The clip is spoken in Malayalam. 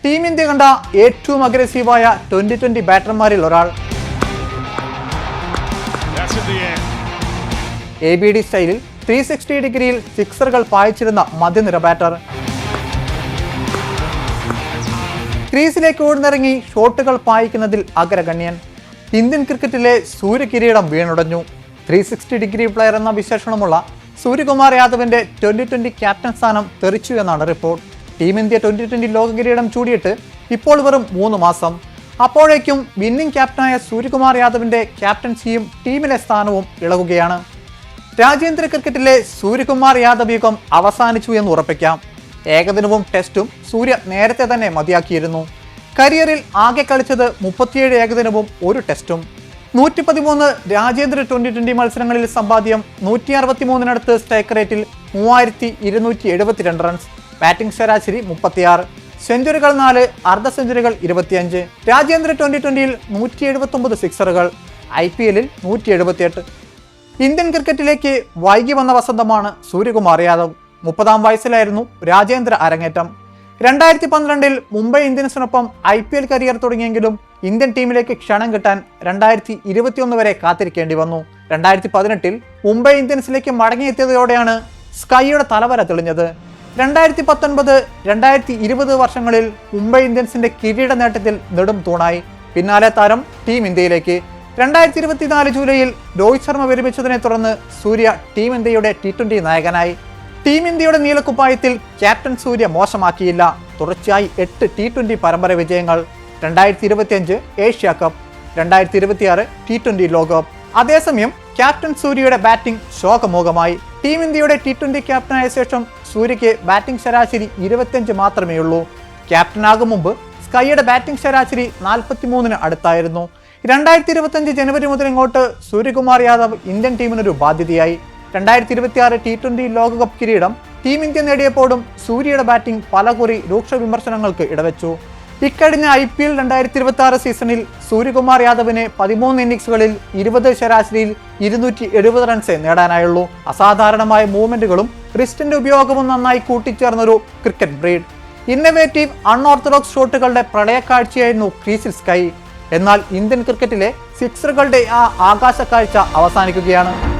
ടീം ഇന്ത്യ കണ്ട ഏറ്റവും അഗ്രസീവായ 2020 ബാറ്റർമാരിൽ ഒരാൾ. ABD സ്റ്റൈലിൽ 360 ഡിഗ്രിയിൽ സിക്സറുകൾ പായിച്ചിരുന്ന മധ്യനിര ബാറ്റർ. ക്രീസിലേക്ക് ഓടുന്നിറങ്ങി ഷോട്ടുകൾ പായിക്കുന്നതിൽ അഗ്രഗണ്യൻ. ഇന്ത്യൻ ക്രിക്കറ്റിലെ സൂര്യകിരീടം വീണുടഞ്ഞു. 360 ഡിഗ്രി പ്ലെയർ എന്ന വിശേഷണമുള്ള സൂര്യകുമാർ യാദവിന്റെ 2020 ക്യാപ്റ്റൻ സ്ഥാനം തെറിച്ചു എന്നാണ് റിപ്പോർട്ട്. ടീം ഇന്ത്യ 2020 ലോക കിരീടം ചൂടിയിട്ട് ഇപ്പോൾ വെറും 3 മാസം. അപ്പോഴേക്കും വിന്നിംഗ് ക്യാപ്റ്റനായ സൂര്യകുമാർ യാദവിന്റെ ക്യാപ്റ്റൻസിയും ടീമിലെ സ്ഥാനവും ഇളകുകയാണ്. രാജ്യാന്തര ക്രിക്കറ്റിലെ സൂര്യകുമാർ യാദവ് യുഗം അവസാനിച്ചു എന്ന് ഉറപ്പിക്കാം. ഏകദിനവും ടെസ്റ്റും സൂര്യ നേരത്തെ തന്നെ മതിയാക്കിയിരുന്നു. കരിയറിൽ ആകെ കളിച്ചത് 37 ഏകദിനവും 1 ടെസ്റ്റും. 113 രാജ്യാന്തര 2020 മത്സരങ്ങളിൽ സമ്പാദ്യം 163 സ്ട്രൈക്ക് റേറ്റിൽ 3272 റൺസ്. ബാറ്റിംഗ് ശരാശരി 36, സെഞ്ചുറികൾ 4, അർദ്ധ സെഞ്ചുറികൾ 25. രാജ്യാന്തര 2020-ൽ 179 സിക്സറുകൾ, IPL-ൽ 178. ഇന്ത്യൻ ക്രിക്കറ്റിലേക്ക് വൈകി വന്ന വസന്തമാണ് സൂര്യകുമാർ യാദവ്. 30-ാം വയസ്സിലായിരുന്നു രാജ്യാന്തര അരങ്ങേറ്റം. 2012-ൽ മുംബൈ ഇന്ത്യൻസിനൊപ്പം IPL കരിയർ തുടങ്ങിയെങ്കിലും ഇന്ത്യൻ ടീമിലേക്ക് ക്ഷണം കിട്ടാൻ 2021 വരെ കാത്തിരിക്കേണ്ടി വന്നു. 2018-ൽ മുംബൈ ഇന്ത്യൻസിലേക്ക് മടങ്ങിയെത്തിയതോടെയാണ് സ്കൈയുടെ തലവര തെളിഞ്ഞത്. 2019, 2020 വർഷങ്ങളിൽ മുംബൈ ഇന്ത്യൻസിന്റെ കിരീട നേട്ടത്തിൽ നെടും തൂണായി. പിന്നാലെ താരം ടീം ഇന്ത്യയിലേക്ക്. 2024 ജൂലൈയിൽ രോഹിത് ശർമ്മ വിരമിച്ചതിനെ തുടർന്ന് സൂര്യ ടീം ഇന്ത്യയുടെ T20 നായകനായി. ടീം ഇന്ത്യയുടെ നീലക്കുപ്പായത്തിൽ ക്യാപ്റ്റൻ സൂര്യ മോശമാക്കിയില്ല. തുടർച്ചയായി 8 T20 പരമ്പര വിജയങ്ങൾ. 2025 ഏഷ്യ കപ്പ്, 2026 T20 ലോകകപ്പ്. അതേസമയം ക്യാപ്റ്റൻ സൂര്യയുടെ ബാറ്റിംഗ് ശോകമൂകമായി. ടീം ഇന്ത്യയുടെ T20 ക്യാപ്റ്റനായ ശേഷം സൂര്യയ്ക്ക് ബാറ്റിംഗ് ശരാശരി 25 മാത്രമേയുള്ളൂ. ക്യാപ്റ്റനാകും മുമ്പ് സ്കൈയുടെ ബാറ്റിംഗ് ശരാശരി 43-ന് അടുത്തായിരുന്നു. 2025 ജനുവരി മുതൽ ഇങ്ങോട്ട് സൂര്യകുമാർ യാദവ് ഇന്ത്യൻ ടീമിനൊരു ബാധ്യതയായി. 2026 T20 ലോകകപ്പ് കിരീടം ടീം ഇന്ത്യ നേടിയപ്പോഴും സൂര്യയുടെ ബാറ്റിംഗ് പലകുറി രൂക്ഷ വിമർശനങ്ങൾക്ക് ഇടവെച്ചു. ഇക്കഴിഞ്ഞ IPL 2026 സീസണിൽ സൂര്യകുമാർ യാദവിന് 13 ഇന്നിംഗ്സുകളിൽ 20 ശരാശരിയിൽ 270 റൺസേ നേടാനായുള്ളൂ. അസാധാരണമായ മൂവ്മെന്റുകളും റിസ്റ്റിന്റെ ഉപയോഗവും നന്നായി കൂട്ടിച്ചേർന്നൊരു ക്രിക്കറ്റ് ബ്രീഡ്. ഇന്നവേറ്റീവ് അൺഓർത്തഡോക്സ് ഷോട്ടുകളുടെ പ്രളയക്കാഴ്ചയായിരുന്നു ക്രീസിൽ സ്കൈ. എന്നാൽ ഇന്ത്യൻ ക്രിക്കറ്റിലെ സിക്സറുകളുടെ ആ ആകാശക്കാഴ്ച അവസാനിക്കുകയാണ്.